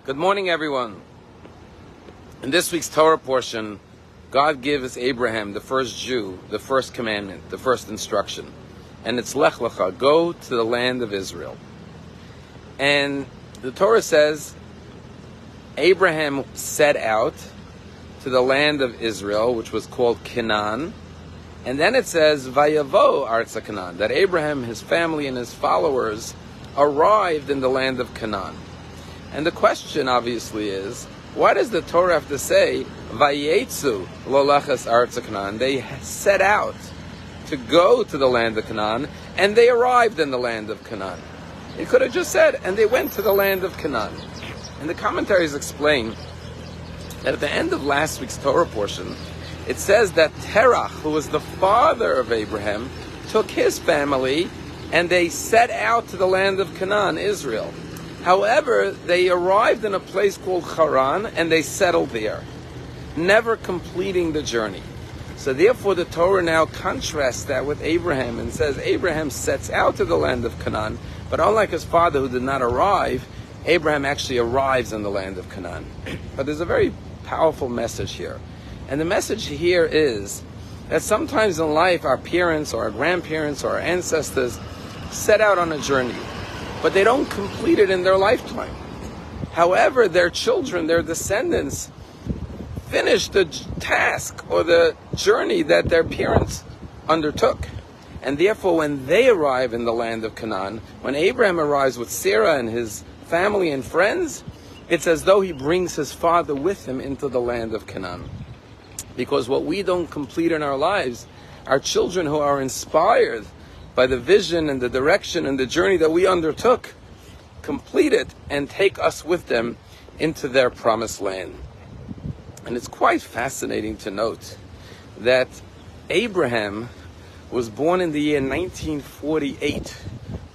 Good morning, everyone. In this week's Torah portion, God gives Abraham, the first Jew, the first commandment, the first instruction. And it's Lech Lecha, go to the land of Israel. And the Torah says, Abraham set out to the land of Israel, which was called Canaan. And then it says, Vayavo Arza Canaan, that Abraham, his family, and his followers arrived in the land of Canaan. And the question, obviously, is, why does the Torah have to say, Vayetzu Lolachas Arza Canaan? They set out to go to the land of Canaan, and they arrived in the land of Canaan. It could have just said, and they went to the land of Canaan. And the commentaries explain that at the end of last week's Torah portion, it says that Terach, who was the father of Abraham, took his family and they set out to the land of Canaan, Israel. However, they arrived in a place called Haran and they settled there, never completing the journey. So therefore the Torah now contrasts that with Abraham and says Abraham sets out to the land of Canaan, but unlike his father who did not arrive, Abraham actually arrives in the land of Canaan. But there's a very powerful message here. And the message here is that sometimes in life our parents or our grandparents or our ancestors set out on a journey, but they don't complete it in their lifetime. However, their children, their descendants, finish the task or the journey that their parents undertook. And therefore, when they arrive in the land of Canaan, when Abraham arrives with Sarah and his family and friends, it's as though he brings his father with him into the land of Canaan. Because what we don't complete in our lives, our children who are inspired by the vision and the direction and the journey that we undertook, complete it and take us with them into their promised land. And it's quite fascinating to note that Abraham was born in the year 1948,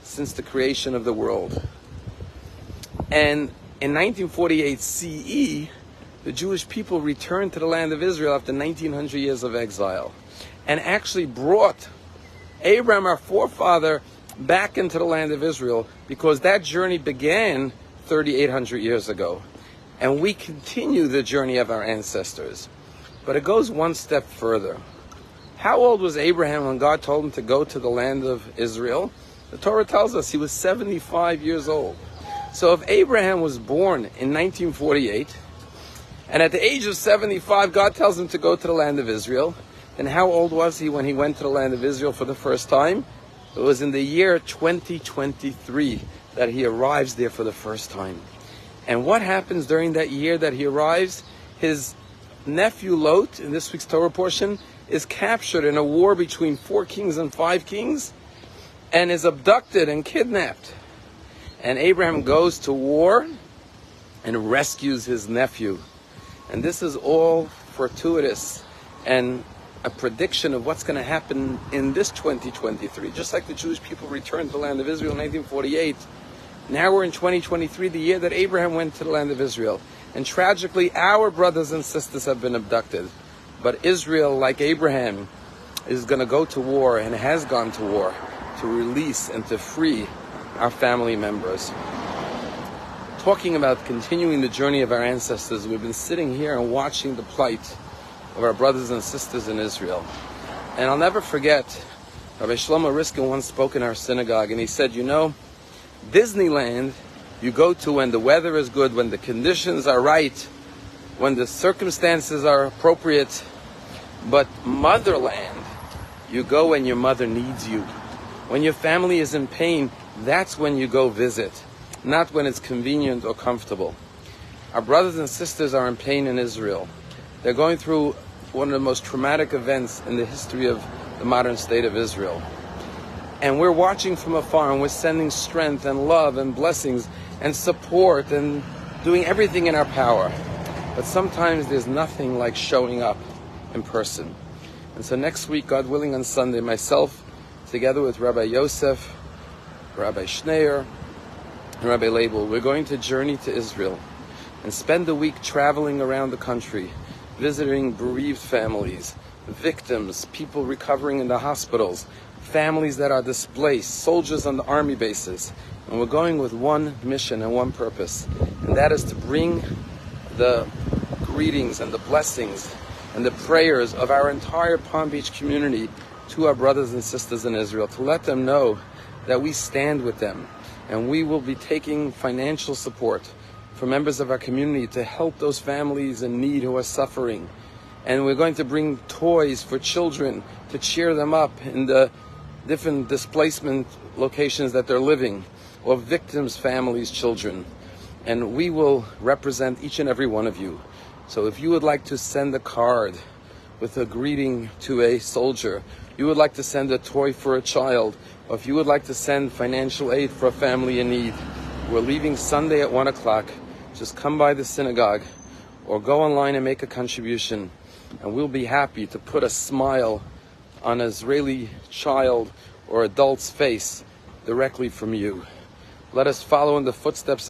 since the creation of the world. And in 1948 CE, the Jewish people returned to the land of Israel after 1900 years of exile and actually brought Abraham, our forefather, back into the land of Israel, because that journey began 3,800 years ago. And we continue the journey of our ancestors. But it goes one step further. How old was Abraham when God told him to go to the land of Israel? The Torah tells us he was 75 years old. So if Abraham was born in 1948, and at the age of 75, God tells him to go to the land of Israel, then how old was he when he went to the land of Israel for the first time? It was in the year 2023 that he arrives there for the first time. And what happens during that year that he arrives? His nephew Lot, in this week's Torah portion, is captured in a war between 4 kings and 5 kings, and is abducted and kidnapped. And Abraham goes to war and rescues his nephew. And this is all fortuitous and a prediction of what's going to happen in this 2023. Just like the Jewish people returned to the land of Israel in 1948, now we're in 2023, the year that Abraham went to the land of Israel. And tragically, our brothers and sisters have been abducted. But Israel, like Abraham, is going to go to war and has gone to war to release and to free our family members. Talking about continuing the journey of our ancestors, we've been sitting here and watching the plight of our brothers and sisters in Israel. And I'll never forget, Rabbi Shlomo Riskin once spoke in our synagogue, and he said, you know, Disneyland you go to when the weather is good, when the conditions are right, when the circumstances are appropriate. But motherland, you go when your mother needs you. When your family is in pain, that's when you go visit, not when it's convenient or comfortable. Our brothers and sisters are in pain in Israel. They're going through one of the most traumatic events in the history of the modern state of Israel. And we're watching from afar, and we're sending strength and love and blessings and support and doing everything in our power. But sometimes there's nothing like showing up in person. And so next week, God willing, on Sunday, myself, together with Rabbi Yosef, Rabbi Scheiner, and Rabbi Label, we're going to journey to Israel and spend a week traveling around the country, visiting bereaved families, victims, people recovering in the hospitals, families that are displaced, soldiers on the army bases. And we're going with one mission and one purpose, and that is to bring the greetings and the blessings and the prayers of our entire Palm Beach community to our brothers and sisters in Israel, to let them know that we stand with them, and we will be taking financial support for members of our community to help those families in need who are suffering. And we're going to bring toys for children to cheer them up in the different displacement locations that they're living, or victims' families' children. And we will represent each and every one of you. So if you would like to send a card with a greeting to a soldier, you would like to send a toy for a child, or if you would like to send financial aid for a family in need, we're leaving Sunday at 1 o'clock. Just come by the synagogue or go online and make a contribution, and we'll be happy to put a smile on an Israeli child or adult's face directly from you. Let us follow in the footsteps